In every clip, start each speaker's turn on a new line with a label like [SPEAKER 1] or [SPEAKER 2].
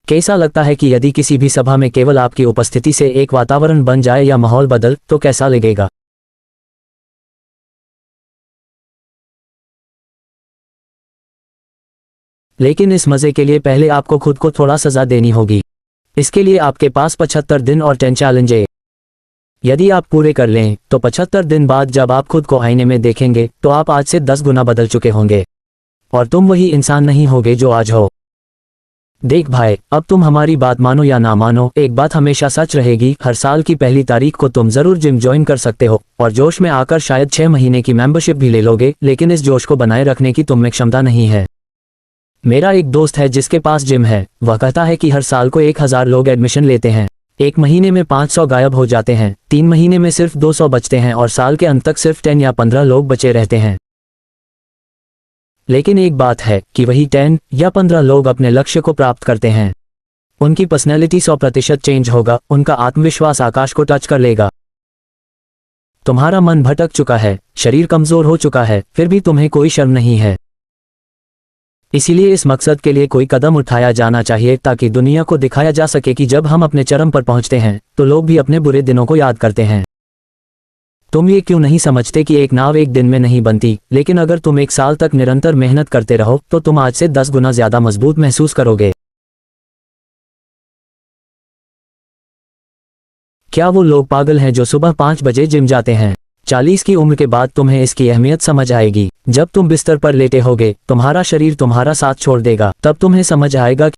[SPEAKER 1] कैसा लगता है कि यदि किसी भी सभा में केवल आपकी उपस्थिति से एक वातावरण बन जाए या माहौल बदल तो कैसा लगेगा? लेकिन इस मजे के लिए पहले आपको खुद को थोड़ा सजा देनी होगी। इसके लिए आपके पास 75 दिन और 10 चैलेंज है। यदि आप पूरे कर लें तो 75 दिन बाद जब आप खुद को आईने में देखेंगे तो आप आज से 10 गुना बदल चुके होंगे और तुम वही इंसान नहीं होगे जो आज हो। देख भाई, अब तुम हमारी बात मानो या ना मानो, एक बात हमेशा सच रहेगी, हर साल की पहली तारीख को तुम जरूर जिम ज्वाइन कर सकते हो और जोश में आकर शायद 6 महीने की मेंबरशिप भी ले लोगे, लेकिन इस जोश को बनाए रखने की तुम में क्षमता नहीं है। मेरा एक दोस्त है जिसके पास जिम है। वह कहता है कि हर साल को 1000 लोग एडमिशन लेते हैं, एक महीने में 500 गायब हो जाते हैं, 3 महीने में सिर्फ 200 बचते हैं और साल के अंत तक सिर्फ 10 या 15 लोग बचे रहते हैं। लेकिन एक बात है कि वही 10 या 15 लोग अपने लक्ष्य को प्राप्त करते हैं। उनकी पर्सनैलिटी 100% चेंज होगा, उनका आत्मविश्वास आकाश को टच कर लेगा। तुम्हारा मन भटक चुका है, शरीर कमजोर हो चुका है, फिर भी तुम्हें कोई शर्म नहीं है। इसीलिए इस मकसद के लिए कोई कदम उठाया जाना चाहिए ताकि दुनिया को दिखाया जा सके कि जब हम अपने चरम पर पहुंचते हैं तो लोग भी अपने बुरे दिनों को याद करते हैं। तुम ये क्यों नहीं समझते कि एक नाव एक दिन में नहीं बनती, लेकिन अगर तुम 1 साल तक निरंतर मेहनत करते रहो तो तुम आज से 10 गुना ज्यादा मजबूत महसूस करोगे। क्या वो लोग पागल हैं जो सुबह 5 बजे जिम जाते हैं? 40 की उम्र के बाद तुम्हें इसकी अहमियत समझ आएगी। जब तुम बिस्तर पर लेटे होगे, तुम्हारा शरीर तुम्हारा साथ छोड़ देगा, तब तुम्हें समझ आएगा।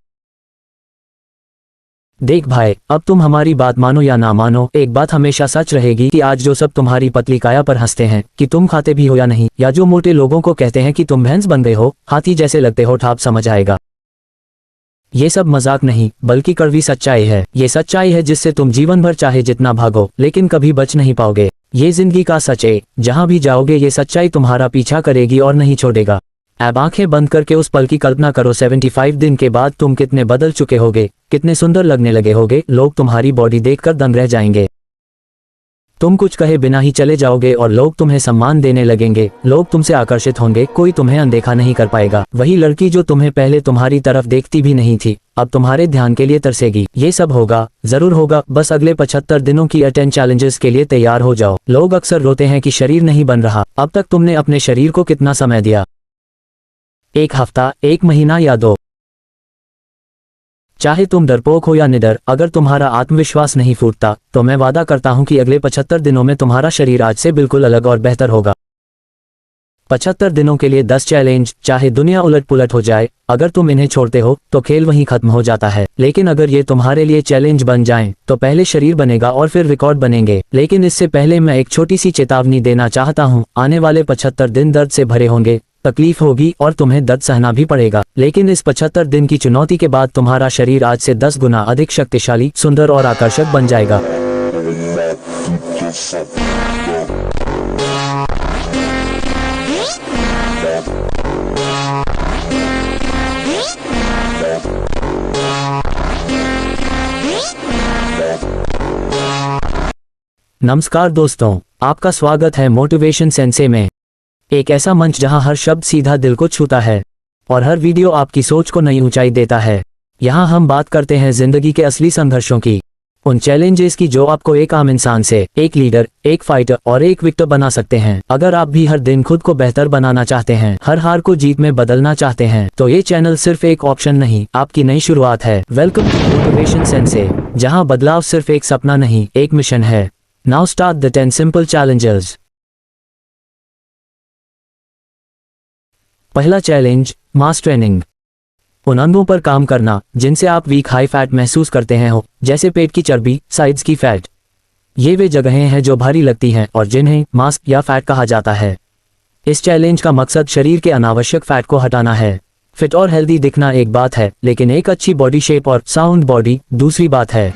[SPEAKER 1] देख भाई, अब तुम हमारी बात मानो या ना मानो, एक बात हमेशा सच रहेगी कि आज जो सब तुम्हारी पतली काया पर हंसते हैं कि तुम खाते भी हो या नहीं, या जो मोटे लोगों को कहते हैं कि तुम भैंस बन गए हो, हाथी जैसे लगते हो, ठाप समझ आएगा। ये सब मजाक नहीं बल्कि कड़वी सच्चाई है। ये सच्चाई है जिससे तुम जीवन भर चाहे जितना भागो लेकिन कभी बच नहीं पाओगे। ये जिंदगी का सच है, जहां भी जाओगे ये सच्चाई तुम्हारा पीछा करेगी और नहीं छोड़ेगा। अब आंखें बंद करके उस पल की कल्पना करो, 75 दिन के बाद तुम कितने बदल चुके होगे, कितने सुंदर लगने लगे होगे। लोग तुम्हारी बॉडी देखकर दंग रह जाएंगे। तुम कुछ कहे बिना ही चले जाओगे और लोग तुम्हें सम्मान देने लगेंगे। लोग तुमसे आकर्षित होंगे, कोई तुम्हें अनदेखा नहीं कर पाएगा। वही लड़की जो तुम्हें पहले तुम्हारी तरफ देखती भी नहीं थी, अब तुम्हारे ध्यान के लिए तरसेगी। ये सब होगा, जरूर होगा, बस अगले 75 दिनों की 10 चैलेंजेस के लिए तैयार हो जाओ। लोग अक्सर रोते हैं कि शरीर नहीं बन रहा। अब तक तुमने अपने शरीर को कितना समय दिया? 1 हफ्ता, 1 महीना या 2? चाहे तुम डरपोक हो या निडर, अगर तुम्हारा आत्मविश्वास नहीं फूटता तो मैं वादा करता हूं कि अगले 75 दिनों में तुम्हारा शरीर आज से बिल्कुल अलग और बेहतर होगा। 75 दिनों के लिए 10 चैलेंज, चाहे दुनिया उलट पुलट हो जाए, अगर तुम इन्हें छोड़ते हो तो खेल वहीं खत्म हो जाता है। लेकिन अगर ये तुम्हारे लिए चैलेंज बन जाएं, तो पहले शरीर बनेगा और फिर रिकॉर्ड बनेंगे। लेकिन इससे पहले मैं एक छोटी सी चेतावनी देना चाहता हूँ। आने वाले 75 दिन दर्द से भरे होंगे, तकलीफ होगी और तुम्हें दर्द सहना भी पड़ेगा। लेकिन इस 75 दिन की चुनौती के बाद तुम्हारा शरीर आज से 10 गुना अधिक शक्तिशाली, सुंदर और आकर्षक बन जाएगा। नमस्कार दोस्तों, आपका स्वागत है मोटिवेशन सेंसे में, एक ऐसा मंच जहां हर शब्द सीधा दिल को छूता है और हर वीडियो आपकी सोच को नई ऊंचाई देता है। यहां हम बात करते हैं जिंदगी के असली संघर्षों की, उन चैलेंजेस की जो आपको एक आम इंसान से एक लीडर, एक फाइटर और एक विक्टर बना सकते हैं। अगर आप भी हर दिन खुद को बेहतर बनाना चाहते हैं, हर हार को जीत में बदलना चाहते हैं, तो ये चैनल सिर्फ एक ऑप्शन नहीं, आपकी नई शुरुआत है। वेलकम टू मोटिवेशन सेंसे, जहां बदलाव सिर्फ एक सपना नहीं, एक मिशन है। Now start the 10 simple challenges. पहला चैलेंज, मास ट्रेनिंग। उन अंगों पर काम करना जिनसे आप वीक हाई फैट महसूस करते हैं हो, जैसे पेट की चर्बी, साइड्स की फैट। ये वे जगहें हैं जो भारी लगती हैं और जिन्हें मास या फैट कहा जाता है। इस चैलेंज का मकसद शरीर के अनावश्यक फैट को हटाना है। फिट और हेल्दी दिखना एक बात है, लेकिन एक अच्छी बॉडी शेप और साउंड बॉडी दूसरी बात है।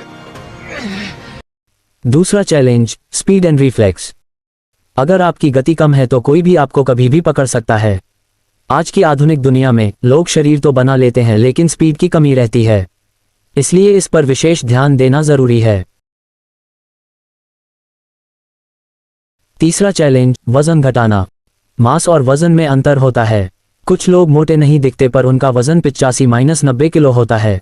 [SPEAKER 1] दूसरा चैलेंज, स्पीड एंड रिफ्लेक्स। अगर आपकी गति कम है तो कोई भी आपको कभी भी पकड़ सकता है। आज की आधुनिक दुनिया में लोग शरीर तो बना लेते हैं लेकिन स्पीड की कमी रहती है, इसलिए इस पर विशेष ध्यान देना जरूरी है। तीसरा चैलेंज, वजन घटाना। मास और वजन में अंतर होता है। कुछ लोग मोटे नहीं दिखते पर उनका वजन 85-90 किलो होता है।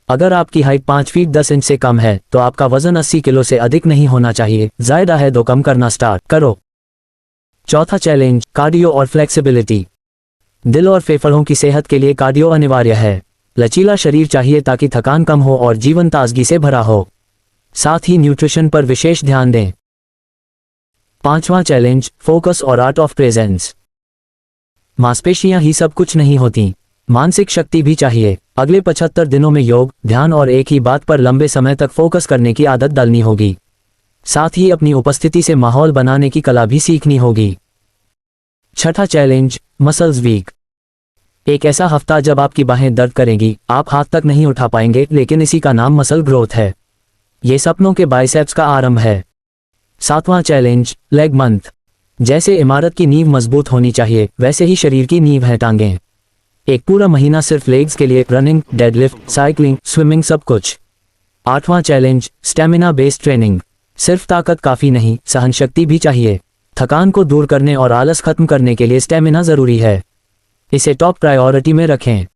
[SPEAKER 1] अगर आपकी हाइट 5 फीट 10 इंच से कम है तो आपका वजन 80 किलो से अधिक नहीं होना चाहिए। ज्यादा है तो कम करना स्टार्ट करो। चौथा चैलेंज, कार्डियो और फ्लेक्सिबिलिटी। दिल और फेफड़ों की सेहत के लिए कार्डियो अनिवार्य है। लचीला शरीर चाहिए ताकि थकान कम हो और जीवन ताजगी से भरा हो। साथ ही न्यूट्रिशन पर विशेष ध्यान दें। पांचवा चैलेंज, फोकस और आर्ट ऑफ प्रेजेंस। मांसपेशियां ही सब कुछ नहीं होती, मानसिक शक्ति भी चाहिए। अगले 75 दिनों में योग, ध्यान और एक ही बात पर लंबे समय तक फोकस करने की आदत डालनी होगी। साथ ही अपनी उपस्थिति से माहौल बनाने की कला भी सीखनी होगी। छठा चैलेंज, मसल्स वीक। एक ऐसा हफ्ता जब आपकी बाहें दर्द करेंगी, आप हाथ तक नहीं उठा पाएंगे, लेकिन इसी का नाम मसल ग्रोथ है। ये सपनों के बाइसेप्स का आरंभ है। सातवां चैलेंज, लेग मंथ। जैसे इमारत की नींव मजबूत होनी चाहिए, वैसे ही शरीर की नींव है टांगें। एक पूरा महीना सिर्फ लेग्स के लिए, रनिंग, डेडलिफ्ट, साइकिलिंग, स्विमिंग, सब कुछ। आठवां चैलेंज, स्टेमिना बेस्ड ट्रेनिंग। सिर्फ ताकत काफी नहीं, सहन शक्ति भी चाहिए। थकान को दूर करने और आलस खत्म करने के लिए स्टेमिना जरूरी है। इसे टॉप प्रायोरिटी में रखें।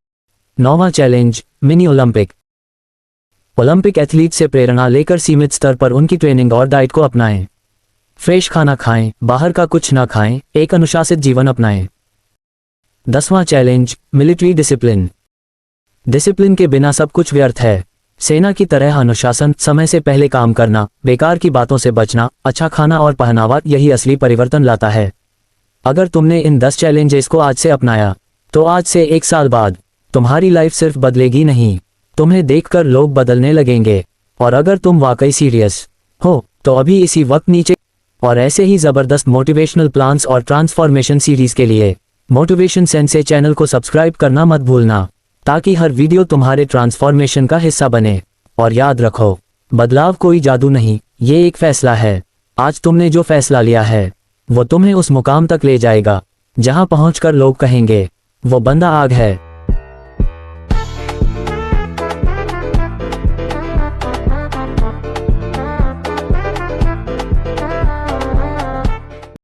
[SPEAKER 1] नौवां challenge, mini Olympic. Olympic athlete से प्रेरणा लेकर सीमित स्तर पर उनकी ट्रेनिंग और डाइट को अपनाएं। फ्रेश खाना खाएं, बाहर का कुछ ना खाएं, एक अनुशासित जीवन अपनाएं। 10वां चैलेंज, मिलिट्री डिसिप्लिन। डिसिप्लिन के बिना सब कुछ व्यर्थ है। सेना की तरह अनुशासन, समय से पहले काम करना, बेकार की बातों से बचना, अच्छा खाना और पहनावा, यही असली परिवर्तन लाता है। अगर तुमने इन 10 चैलेंजेस को आज से अपनाया तो आज से 1 साल बाद तुम्हारी लाइफ सिर्फ बदलेगी नहीं, तुम्हें देखकर लोग बदलने लगेंगे। और अगर तुम वाकई सीरियस हो तो अभी इसी वक्त नीचे और ऐसे ही जबरदस्त मोटिवेशनल प्लान्स और ट्रांसफॉर्मेशन सीरीज के लिए मोटिवेशन सेंसे चैनल को सब्सक्राइब करना मत भूलना, ताकि हर वीडियो तुम्हारे ट्रांसफॉर्मेशन का हिस्सा बने। और याद रखो, बदलाव कोई जादू नहीं, ये एक फैसला है। आज तुमने जो फैसला लिया है वो तुम्हें उस मुकाम तक ले जाएगा जहां पहुंचकर लोग कहेंगे, वो बंदा आग है।